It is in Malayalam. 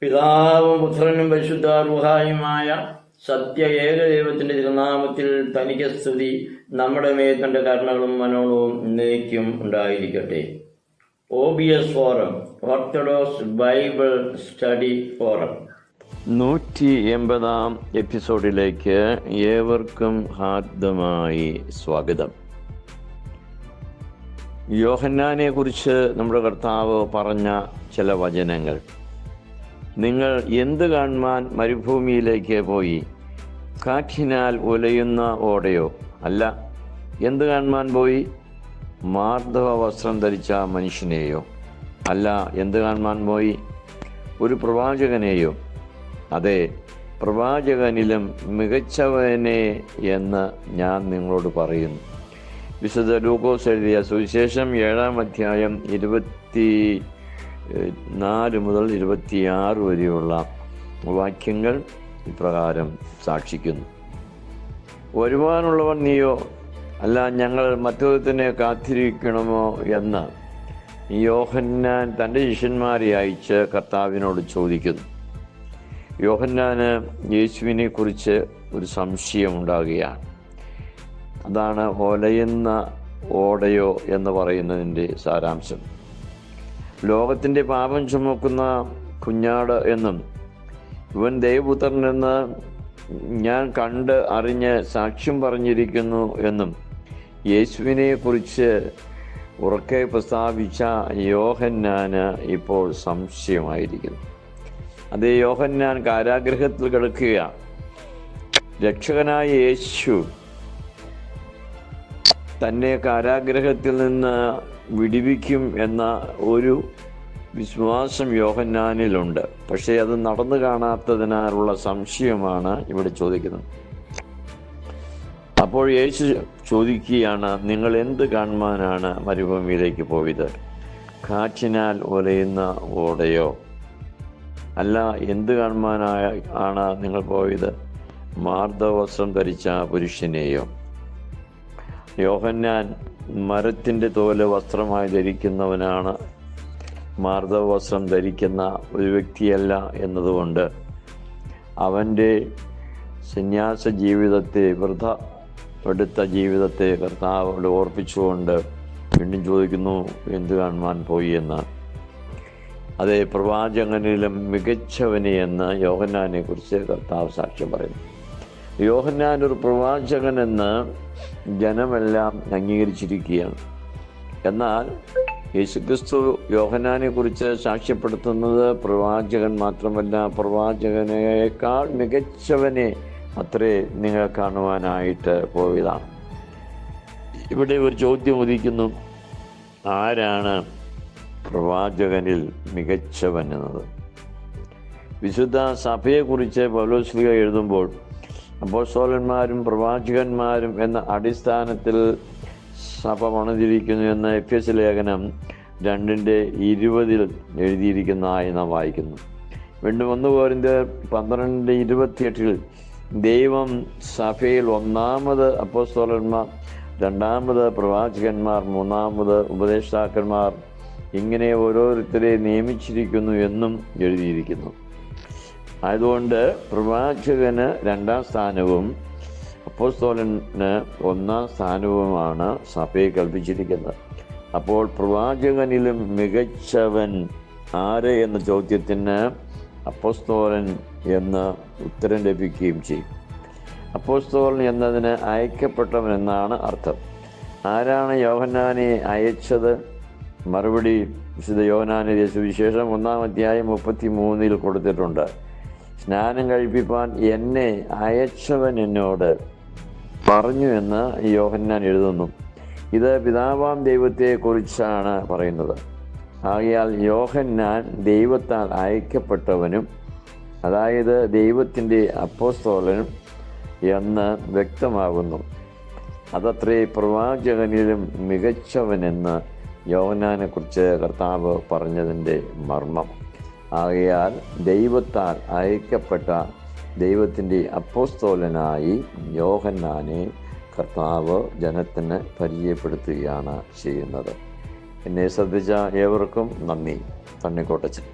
പിതാവും പുത്രനും പരിശുദ്ധ റൂഹായുമായ സത്യ ഏകദൈവത്തിന്റെ തിരുനാമത്തിൽ തനിക്ക് സ്തുതി. നമ്മുടെ മേൽ തന്റെ കരുണകളും മനോണവും എന്നേക്കും ഉണ്ടായിരിക്കട്ടെ. OBS forum, orthodox Bible study forum 180 എപ്പിസോഡിലേക്ക് ഏവർക്കും ഹാർദമായി സ്വാഗതം. യോഹന്നാനെ കുറിച്ച് നമ്മുടെ കർത്താവ് പറഞ്ഞ ചില വചനങ്ങൾ. നിങ്ങൾ എന്ത് കാണുവാൻ മരുഭൂമിയിലേക്ക് പോയി? കാറ്റിനാൽ ഉലയുന്ന ഓടയോ? അല്ല. എന്ത് കാണുവാൻ പോയി? മാർദ്ദവ വസ്ത്രം ധരിച്ച മനുഷ്യനെയോ? അല്ല. എന്ത് കാണുവാൻ പോയി? ഒരു പ്രവാചകനെയോ? അതെ, പ്രവാചകനിലും മികച്ചവനെ എന്ന് ഞാൻ നിങ്ങളോട് പറയുന്നു. വിശുദ്ധ ലൂക്കോസ് എഴുതിയ സുവിശേഷം 7-ാം അധ്യായം 24 മുതൽ 26 വരെയുള്ള വാക്യങ്ങൾ ഇപ്രകാരം സാക്ഷിക്കുന്നു. വരുവാനുള്ളവൻ നീയോ? അല്ല, ഞങ്ങൾ മറ്റൊരുത്തനെ കാത്തിരിക്കണമോ എന്ന് യോഹന്നാൻ തൻ്റെ ശിഷ്യന്മാരെ അയച്ച് കർത്താവിനോട് ചോദിക്കുന്നു. യോഹന്നാന് യേശുവിനെ കുറിച്ച് ഒരു സംശയമുണ്ടാകുകയാണ്. അതാണ് ഒലയുന്ന ഓടയോ എന്ന് പറയുന്നതിൻ്റെ സാരാംശം. ലോകത്തിൻ്റെ പാപം ചുമക്കുന്ന കുഞ്ഞാട് എന്നും ഇവൻ ദൈവപുത്രൻ എന്ന് ഞാൻ കണ്ട് അറിഞ്ഞ് സാക്ഷ്യം പറഞ്ഞിരിക്കുന്നു എന്നും യേശുവിനെ കുറിച്ച് ഉറക്കെ പ്രസ്താവിച്ച യോഹന്നാന് ഇപ്പോൾ സംശയമായിരിക്കുന്നു. അതേ, യോഹന്നാൻ കാരാഗൃഹത്തിൽ കിടക്കുകയാണ്. രക്ഷകനായ യേശു തന്നെ കാരാഗൃഹത്തിൽ നിന്ന് വിടുവിക്കും എന്ന ഒരു വിശ്വാസം യോഹന്നാനിലുണ്ട്. പക്ഷേ അത് നടന്നു കാണാത്തതിനാലുള്ള സംശയമാണ് ഇവിടെ ചോദിക്കുന്നത്. അപ്പോൾ യേശു ചോദിക്കുകയാണ്, നിങ്ങൾ എന്ത് കാണുവാനാണ് മരുഭൂമിയിലേക്ക് പോയത്? കാറ്റിനാൽ ഉലയുന്ന ഓടയോ? അല്ല. എന്ത് കാണുവാനാണ് നിങ്ങൾ പോയത്? മാർദ്ദവസ്ത്രം ധരിച്ച പുരുഷനെയോ? യോഹന്നാൻ മരത്തിൻ്റെ തോല് വസ്ത്രമായി ധരിക്കുന്നവനാണ്. മാർദ്ദവ വസ്ത്രം ധരിക്കുന്ന ഒരു വ്യക്തിയല്ല എന്നതുകൊണ്ട് അവൻ്റെ സന്യാസ ജീവിതത്തെ, വൃഥ എടുത്ത ജീവിതത്തെ കർത്താവോട് ഓർപ്പിച്ചുകൊണ്ട് വീണ്ടും ചോദിക്കുന്നു, എന്ത് കാണുവാൻ പോയി എന്ന്. അതേ, പ്രവാചകനിലും മികച്ചവനെ എന്ന് യോഹന്നാനെ കുറിച്ച് കർത്താവ് സാക്ഷ്യം പറയുന്നു. യോഹന്നാൻ ഒരു പ്രവാചകനെന്ന് ജനമെല്ലാം അംഗീകരിച്ചിരിക്കുകയാണ്. എന്നാൽ യേശുക്രിസ്തു യോഹന്നാനെ കുറിച്ച് സാക്ഷ്യപ്പെടുത്തുന്നത് പ്രവാചകൻ മാത്രമല്ല, പ്രവാചകനേക്കാൾ മികച്ചവനെ അത്രേ നിങ്ങൾ കാണുവാനായിട്ട് പോയതാണ്. ഇവിടെ ഒരു ചോദ്യം ഉദിക്കുന്നു, ആരാണ് പ്രവാചകനിൽ മികച്ചവൻ എന്നത്? വിശുദ്ധ സഭയെക്കുറിച്ച് പൗലോസ്ലീഹ എഴുതുമ്പോൾ അപ്പോസ്തലന്മാരും പ്രവാചകന്മാരും എന്ന അടിസ്ഥാനത്തിൽ സഭ പണിതിരിക്കുന്നു എന്ന് എഫെസ്യ ലേഖനം 2:20 എഴുതിയിരിക്കുന്നതായി നാം വായിക്കുന്നു. വീണ്ടും 1 കൊരിന്ത്യർ 12:28 ദൈവം സഭയിൽ 1-ാമത് അപ്പോസ്തലന്മാർ, 2-ാമത് പ്രവാചകന്മാർ, 3-ാമത് ഉപദേഷ്ടാക്കന്മാർ, ഇങ്ങനെ ഓരോരുത്തരെ നിയമിച്ചിരിക്കുന്നു എന്നും എഴുതിയിരിക്കുന്നു. ആയതുകൊണ്ട് പ്രവാചകന് 2-ാം സ്ഥാനവും അപ്പോസ്തലന് 1-ാം സ്ഥാനവുമാണ് സഭയെ കൽപ്പിച്ചിരിക്കുന്നത്. അപ്പോൾ പ്രവാചകനിലും മികച്ചവൻ ആര് എന്ന ചോദ്യത്തിന് അപ്പോസ്തലൻ എന്ന് ഉത്തരം ലഭിക്കുകയും ചെയ്യും. അപ്പോസ്തലൻ എന്നതിന് അയക്കപ്പെട്ടവൻ എന്നാണ് അർത്ഥം. ആരാണ് യോഹന്നാനെ അയച്ചത്? മറുപടി വിശുദ്ധ യോഹന്നാന്റെ സുവിശേഷം 1-ാം അധ്യായം 33 കൊടുത്തിട്ടുണ്ട്. സ്നാനം കഴിപ്പിപ്പാൻ എന്നെ അയച്ചവൻ എന്നോട് പറഞ്ഞു എന്ന് യോഹന്നാൻ എഴുതുന്നു. ഇത് പിതാവാം ദൈവത്തെക്കുറിച്ചാണ് പറയുന്നത്. ആകയാൽ യോഹന്നാൻ ദൈവത്താൽ അയക്കപ്പെട്ടവനും, അതായത് ദൈവത്തിൻ്റെ അപ്പോസ്തലനും എന്ന് വ്യക്തമാകുന്നു. അതത്രേ പ്രവാചകനിലും മികച്ചവനെന്ന് യോഹന്നാനെക്കുറിച്ച് കർത്താവ് പറഞ്ഞതിൻ്റെ മർമ്മം. ആകയാൽ ദൈവത്താൽ അയക്കപ്പെട്ട ദൈവത്തിൻ്റെ അപ്പോസ്തലനായി യോഹന്നാനെ കർത്താവ് ജനത്തിന് പരിചയപ്പെടുത്തുകയാണ് ചെയ്യുന്നത്. എന്നെ ശ്രദ്ധിച്ച ഏവർക്കും നന്ദി. തണ്ണിക്കോട്ടച്ചൻ.